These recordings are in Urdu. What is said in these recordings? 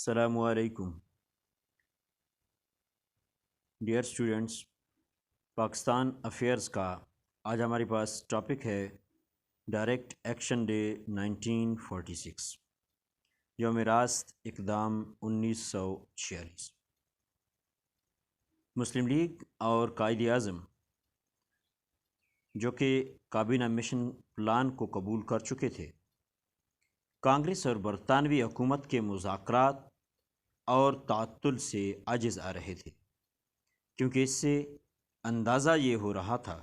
السلام علیکم ڈیئر اسٹوڈنٹس، پاکستان افیئرس کا آج ہمارے پاس ٹاپک ہے ڈائریکٹ ایکشن ڈے 1946، یوم راست اقدام 1946۔ مسلم لیگ اور قائد اعظم جو کہ کابینہ مشن پلان کو قبول کر چکے تھے، کانگریس اور برطانوی حکومت کے مذاکرات اور تعطل سے عاجز آ رہے تھے، کیونکہ اس سے اندازہ یہ ہو رہا تھا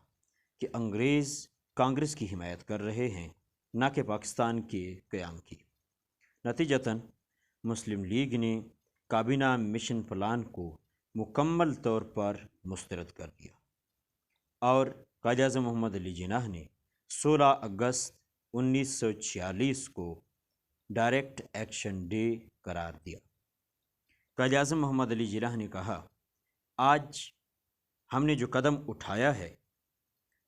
کہ انگریز کانگریس کی حمایت کر رہے ہیں، نہ کہ پاکستان کے قیام کی۔ نتیجتاً مسلم لیگ نے کابینہ مشن پلان کو مکمل طور پر مسترد کر دیا اور قائد اعظم محمد علی جناح نے 16 اگست 1946 کو ڈائریکٹ ایکشن ڈے قرار دیا۔ قائد اعظم محمد علی جناح نے کہا، آج ہم نے جو قدم اٹھایا ہے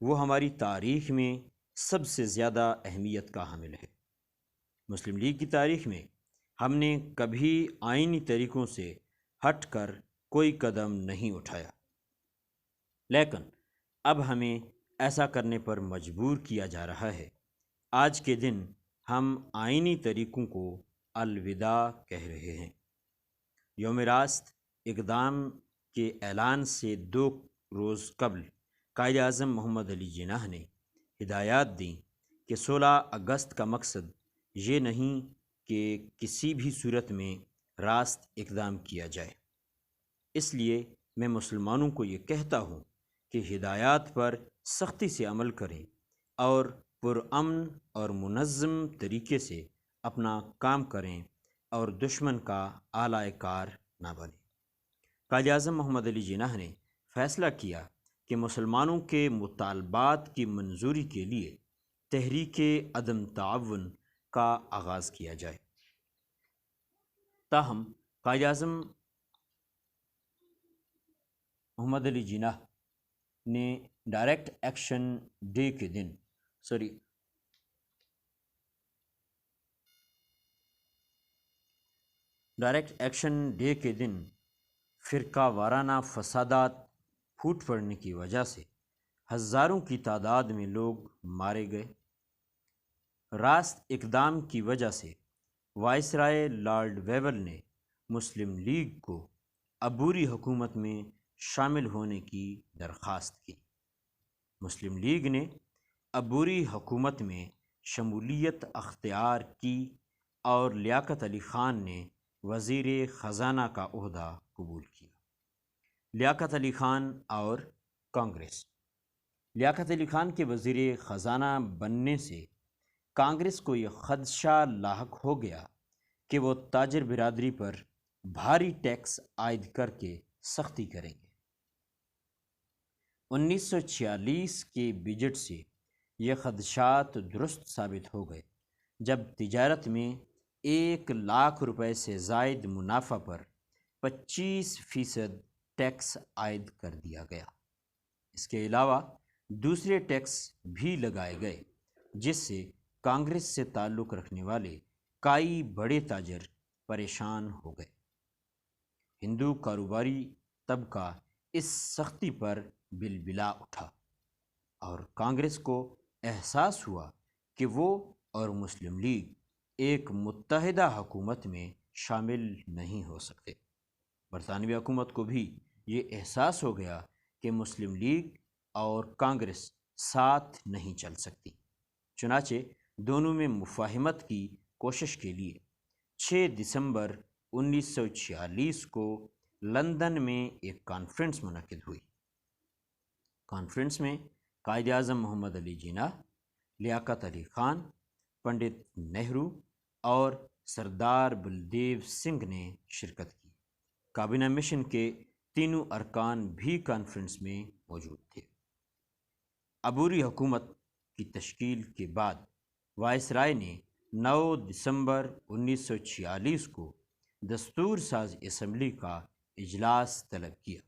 وہ ہماری تاریخ میں سب سے زیادہ اہمیت کا حامل ہے۔ مسلم لیگ کی تاریخ میں ہم نے کبھی آئینی طریقوں سے ہٹ کر کوئی قدم نہیں اٹھایا، لیکن اب ہمیں ایسا کرنے پر مجبور کیا جا رہا ہے۔ آج کے دن ہم آئینی طریقوں کو الوداع کہہ رہے ہیں۔ یوم راست اقدام کے اعلان سے 2 روز قبل قائد اعظم محمد علی جناح نے ہدایات دیں کہ 16 اگست کا مقصد یہ نہیں کہ کسی بھی صورت میں راست اقدام کیا جائے۔ اس لیے میں مسلمانوں کو یہ کہتا ہوں کہ ہدایات پر سختی سے عمل کریں اور پرامن اور منظم طریقے سے اپنا کام کریں اور دشمن کا آلۂ کار نہ بنیں۔ قائد اعظم محمد علی جناح نے فیصلہ کیا کہ مسلمانوں کے مطالبات کی منظوری کے لیے تحریک عدم تعاون کا آغاز کیا جائے۔ تاہم قائد اعظم محمد علی جناح نے ڈائریکٹ ایکشن ڈے کے دن فرقہ وارانہ فسادات پھوٹ پڑنے کی وجہ سے ہزاروں کی تعداد میں لوگ مارے گئے۔ راست اقدام کی وجہ سے وائسرائے لارڈ ویول نے مسلم لیگ کو عبوری حکومت میں شامل ہونے کی درخواست کی۔ مسلم لیگ نے عبوری حکومت میں شمولیت اختیار کی اور لیاقت علی خان نے وزیر خزانہ کا عہدہ قبول کیا۔ لیاقت علی خان اور کانگریس۔ لیاقت علی خان کے وزیر خزانہ بننے سے کانگریس کو یہ خدشہ لاحق ہو گیا کہ وہ تاجر برادری پر بھاری ٹیکس عائد کر کے سختی کریں گے۔ 1946 کے بجٹ سے یہ خدشات درست ثابت ہو گئے، جب تجارت میں 1 لاکھ روپے سے زائد منافع پر 25% ٹیکس عائد کر دیا گیا۔ اس کے علاوہ دوسرے ٹیکس بھی لگائے گئے، جس سے کانگریس سے تعلق رکھنے والے کئی بڑے تاجر پریشان ہو گئے۔ ہندو کاروباری طبقہ اس سختی پر بلبلا اٹھا اور کانگریس کو احساس ہوا کہ وہ اور مسلم لیگ ایک متحدہ حکومت میں شامل نہیں ہو سکتے۔ برطانوی حکومت کو بھی یہ احساس ہو گیا کہ مسلم لیگ اور کانگریس ساتھ نہیں چل سکتی۔ چنانچہ دونوں میں مفاہمت کی کوشش کے لیے 6 دسمبر 1946 کو لندن میں ایک کانفرنس منعقد ہوئی۔ کانفرنس میں قائد اعظم محمد علی جناح، لیاقت علی خان، پنڈت نہرو اور سردار بلدیو سنگھ نے شرکت کی۔ کابینہ مشن کے تینوں ارکان بھی کانفرنس میں موجود تھے۔ عبوری حکومت کی تشکیل کے بعد وائسرائے نے 9 دسمبر 1946 کو دستور ساز اسمبلی کا اجلاس طلب کیا۔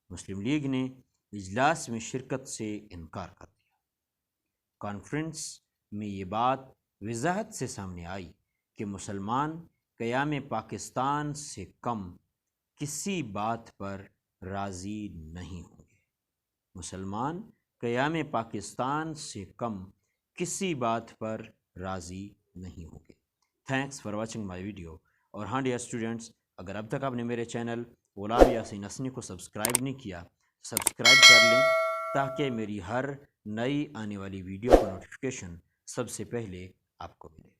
مسلم لیگ نے اجلاس میں شرکت سے انکار کر دیا۔ کانفرنس میں یہ بات وضاحت سے سامنے آئی کہ مسلمان قیام پاکستان سے کم کسی بات پر راضی نہیں ہوں گے۔ مسلمان قیام پاکستان سے کم کسی بات پر راضی نہیں ہوں گے۔ Thanks for watching my video. اور ہاں ڈیئر اسٹوڈنٹس، اگر اب تک آپ نے میرے چینل غلام یاسین اسنی کو سبسکرائب نہیں کیا، سبسکرائب کر لیں تاکہ میری ہر نئی آنے والی ویڈیو کا نوٹیفیکیشن سب سے پہلے آپ کو ملے۔